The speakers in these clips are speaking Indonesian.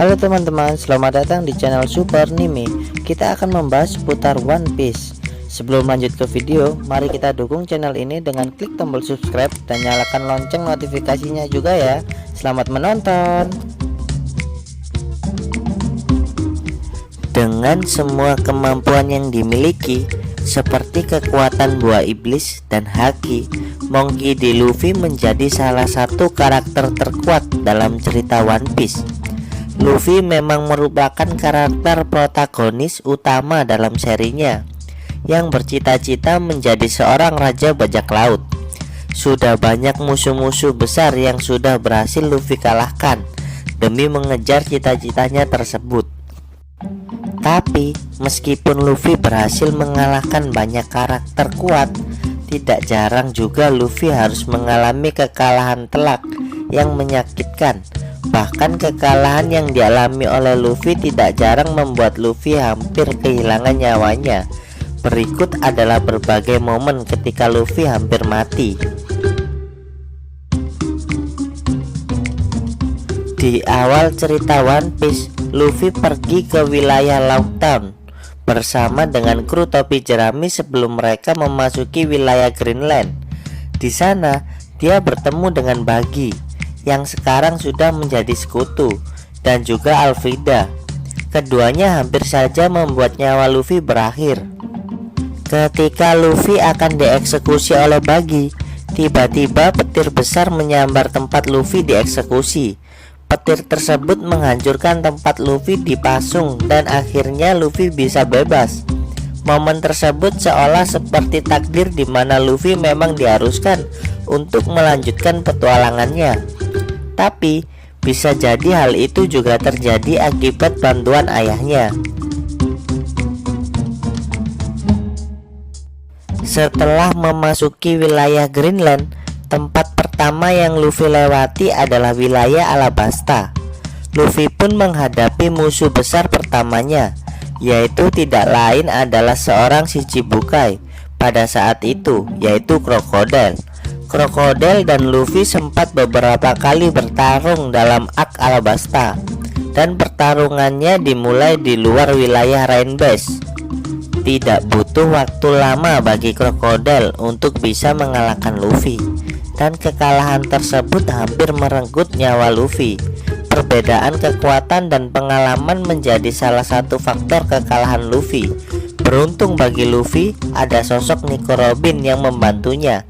Halo teman-teman, selamat datang di channel Super Nimi. Kita akan membahas seputar One Piece. Sebelum lanjut ke video, mari kita dukung channel ini dengan klik tombol subscribe dan nyalakan lonceng notifikasinya juga ya. Selamat menonton. Dengan semua kemampuan yang dimiliki, seperti kekuatan buah iblis dan haki, Monkey D. Luffy menjadi salah satu karakter terkuat dalam cerita One Piece. Luffy memang merupakan karakter protagonis utama dalam serinya, yang bercita-cita menjadi seorang raja bajak laut. Sudah banyak musuh-musuh besar yang sudah berhasil Luffy kalahkan demi mengejar cita-citanya tersebut. Tapi meskipun Luffy berhasil mengalahkan banyak karakter kuat, tidak jarang juga Luffy harus mengalami kekalahan telak yang menyakitkan. Bahkan kekalahan yang dialami oleh Luffy tidak jarang membuat Luffy hampir kehilangan nyawanya. Berikut adalah berbagai momen ketika Luffy hampir mati. Di awal cerita One Piece, Luffy pergi ke wilayah Lockdown bersama dengan kru topi jerami sebelum mereka memasuki wilayah Greenland. Di sana, dia bertemu dengan Buggy yang sekarang sudah menjadi sekutu, dan juga Alvida. Keduanya hampir saja membuat nyawa Luffy berakhir. Ketika Luffy akan dieksekusi oleh Buggy, tiba-tiba petir besar menyambar tempat Luffy dieksekusi. Petir tersebut menghancurkan tempat Luffy dipasung dan akhirnya Luffy bisa bebas. Momen tersebut seolah seperti takdir di mana Luffy memang diharuskan untuk melanjutkan petualangannya. Tapi bisa jadi hal itu juga terjadi akibat bantuan ayahnya. Setelah memasuki wilayah Greenland, tempat pertama yang Luffy lewati adalah wilayah Alabasta. Luffy pun menghadapi musuh besar pertamanya, yaitu tidak lain adalah seorang Shichibukai pada saat itu, yaitu Crocodile. Crocodile dan Luffy sempat beberapa kali bertarung dalam Arc Alabasta, dan pertarungannya dimulai di luar wilayah Rainbase. Tidak butuh waktu lama bagi Crocodile untuk bisa mengalahkan Luffy, dan kekalahan tersebut hampir merenggut nyawa Luffy. Perbedaan kekuatan dan pengalaman menjadi salah satu faktor kekalahan Luffy. Beruntung bagi Luffy, ada sosok Nico Robin yang membantunya,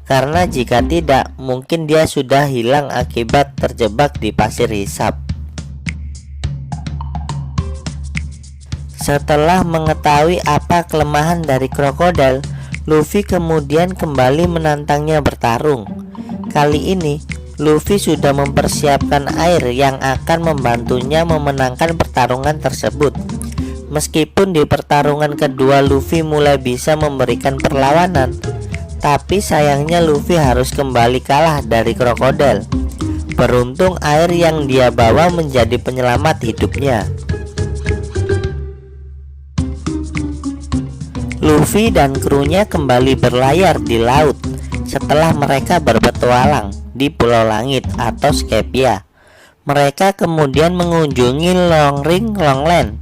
karena jika tidak, mungkin dia sudah hilang akibat terjebak di pasir hisap. Setelah mengetahui apa kelemahan dari Crocodile, Luffy kemudian kembali menantangnya bertarung. Kali ini Luffy sudah mempersiapkan air yang akan membantunya memenangkan pertarungan tersebut. Meskipun di pertarungan kedua Luffy mulai bisa memberikan perlawanan, tapi sayangnya Luffy harus kembali kalah dari Crocodile. Beruntung air yang dia bawa menjadi penyelamat hidupnya. Luffy dan krunya kembali berlayar di laut setelah mereka berpetualang di Pulau Langit atau Skypia. Mereka kemudian mengunjungi Long Ring Longland,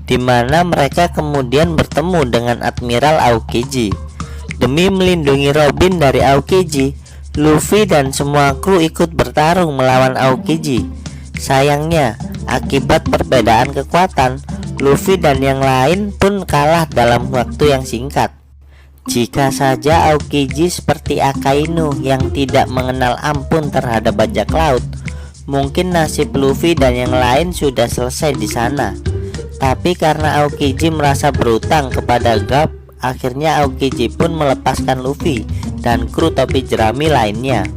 di mana mereka kemudian bertemu dengan Admiral Aokiji. Demi melindungi Robin dari Aokiji, Luffy dan semua kru ikut bertarung melawan Aokiji. Sayangnya, akibat perbedaan kekuatan, Luffy dan yang lain pun kalah dalam waktu yang singkat. Jika saja Aokiji seperti Akainu yang tidak mengenal ampun terhadap bajak laut, mungkin nasib Luffy dan yang lain sudah selesai di sana. Tapi karena Aokiji merasa berutang kepada Garp, akhirnya Aokiji pun melepaskan Luffy dan kru topi jerami lainnya.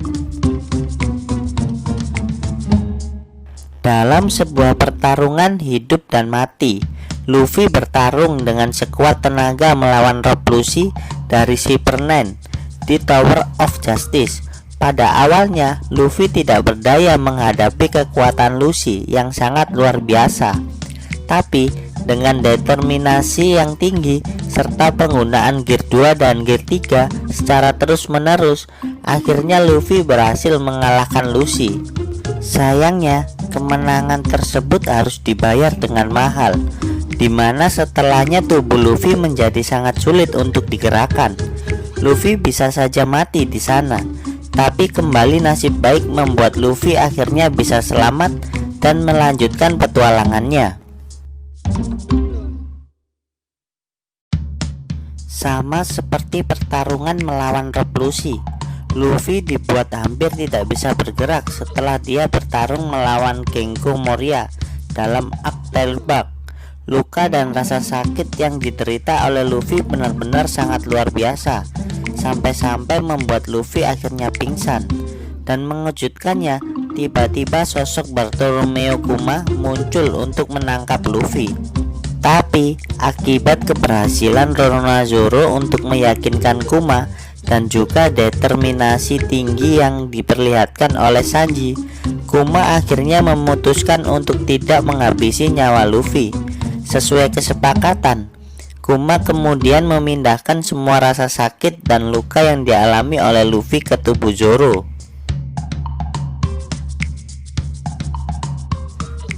Dalam sebuah pertarungan hidup dan mati, Luffy bertarung dengan sekuat tenaga melawan Rob Lucci dari Cybermen di Tower of Justice. Pada awalnya, Luffy tidak berdaya menghadapi kekuatan Lucci yang sangat luar biasa. Tapi dengan determinasi yang tinggi serta penggunaan Gear 2 dan Gear 3 secara terus-menerus, akhirnya Luffy berhasil mengalahkan Lucci. Sayangnya, kemenangan tersebut harus dibayar dengan mahal, dimana setelahnya tubuh Luffy menjadi sangat sulit untuk digerakkan. Luffy bisa saja mati di sana, tapi kembali nasib baik membuat Luffy akhirnya bisa selamat dan melanjutkan petualangannya. Sama seperti pertarungan melawan Rob Lucci, Luffy dibuat hampir tidak bisa bergerak setelah dia bertarung melawan Genko Moria dalam arc Tailback. Luka dan rasa sakit yang diderita oleh Luffy benar-benar sangat luar biasa, sampai-sampai membuat Luffy akhirnya pingsan. Dan mengejutkannya, tiba-tiba sosok Bartolomeo Kuma muncul untuk menangkap Luffy. Tapi akibat keberhasilan Roronoa-Zoro untuk meyakinkan Kuma dan juga determinasi tinggi yang diperlihatkan oleh Sanji, Kuma akhirnya memutuskan untuk tidak menghabisi nyawa Luffy. Sesuai kesepakatan, Kuma kemudian memindahkan semua rasa sakit dan luka yang dialami oleh Luffy ke tubuh Zoro.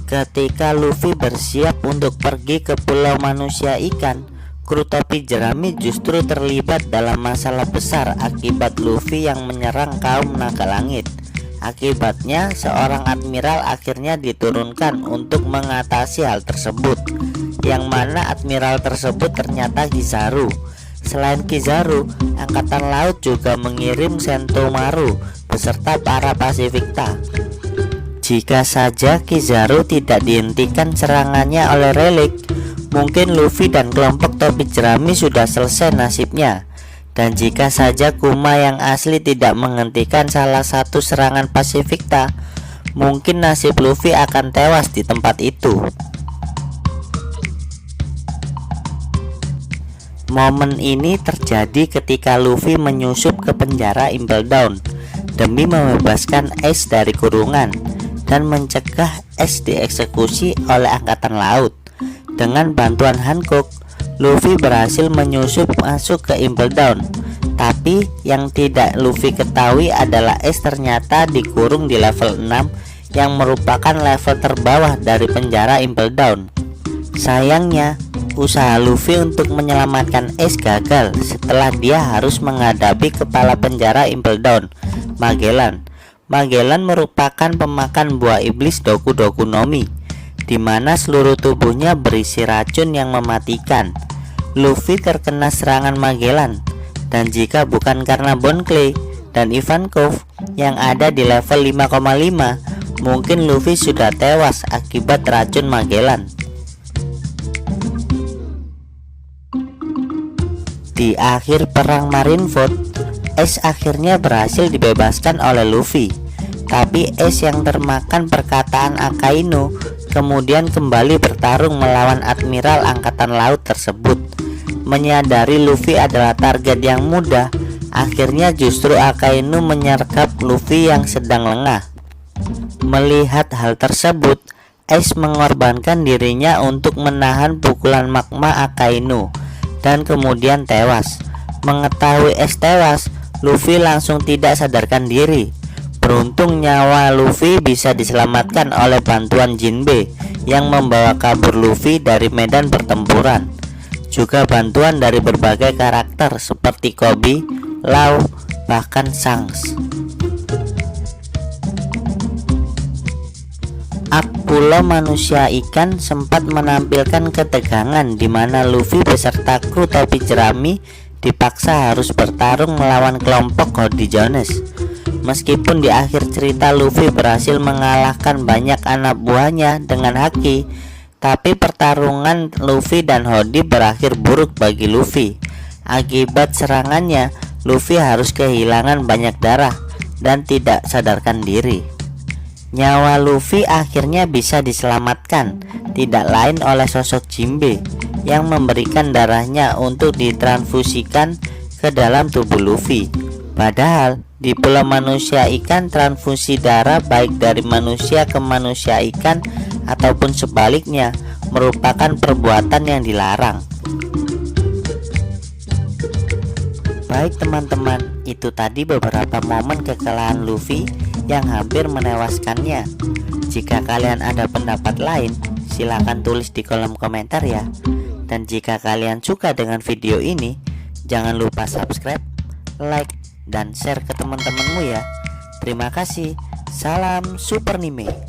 Ketika Luffy bersiap untuk pergi ke Pulau Manusia Ikan, kru topi jerami justru terlibat dalam masalah besar akibat Luffy yang menyerang kaum naga langit. Akibatnya seorang admiral akhirnya diturunkan untuk mengatasi hal tersebut, yang mana admiral tersebut ternyata Kizaru. Selain Kizaru, angkatan laut juga mengirim Sentomaru beserta para Pasifika. Jika saja Kizaru tidak dihentikan serangannya oleh Relik, mungkin Luffy dan kelompok topi jerami sudah selesai nasibnya. Dan jika saja Kuma yang asli tidak menghentikan salah satu serangan Pasifika, mungkin nasib Luffy akan tewas di tempat itu. Momen ini terjadi ketika Luffy menyusup ke penjara Impel Down demi membebaskan Ace dari kurungan dan mencegah Ace dieksekusi oleh angkatan laut. Dengan bantuan Hancock, Luffy berhasil menyusup masuk ke Impel Down. Tapi yang tidak Luffy ketahui adalah Ace ternyata dikurung di level 6 yang merupakan level terbawah dari penjara Impel Down. Sayangnya, usaha Luffy untuk menyelamatkan Ace gagal setelah dia harus menghadapi kepala penjara Impel Down, Magellan. Magellan merupakan pemakan buah iblis Doku Doku no Mi, di mana seluruh tubuhnya berisi racun yang mematikan. Luffy terkena serangan Magellan, dan jika bukan karena Bon Clay dan Ivankov yang ada di level 5,5, mungkin Luffy sudah tewas akibat racun Magellan. Di akhir perang Marineford, Ace akhirnya berhasil dibebaskan oleh Luffy. Tapi Ace yang termakan perkataan Akainu kemudian kembali bertarung melawan admiral angkatan laut tersebut. Menyadari Luffy adalah target yang mudah, akhirnya justru Akainu menyergap Luffy yang sedang lengah. Melihat hal tersebut, Ace mengorbankan dirinya untuk menahan pukulan magma Akainu dan kemudian tewas. Mengetahui Ace tewas, Luffy langsung tidak sadarkan diri. Beruntung nyawa Luffy bisa diselamatkan oleh bantuan Jinbe yang membawa kabur Luffy dari medan pertempuran. Juga bantuan dari berbagai karakter seperti Kobe, Law, bahkan Shanks. Arc Pulau Manusia Ikan sempat menampilkan ketegangan di mana Luffy beserta kru topi jerami dipaksa harus bertarung melawan kelompok Hody Jones. Meskipun di akhir cerita Luffy berhasil mengalahkan banyak anak buahnya dengan haki, tapi pertarungan Luffy dan Hody berakhir buruk bagi Luffy. Akibat serangannya, Luffy harus kehilangan banyak darah dan tidak sadarkan diri. Nyawa Luffy akhirnya bisa diselamatkan, tidak lain oleh sosok Jinbe yang memberikan darahnya untuk ditransfusikan ke dalam tubuh Luffy. Padahal di Pulau Manusia Ikan, transfusi darah baik dari manusia ke manusia ikan ataupun sebaliknya merupakan perbuatan yang dilarang. Baik teman-teman, itu tadi beberapa momen kekalahan Luffy yang hampir menewaskannya. Jika kalian ada pendapat lain, silahkan tulis di kolom komentar ya. Dan jika kalian suka dengan video ini, jangan lupa subscribe, like, dan share ke teman-temanmu ya. Terima kasih. Salam Super Nime.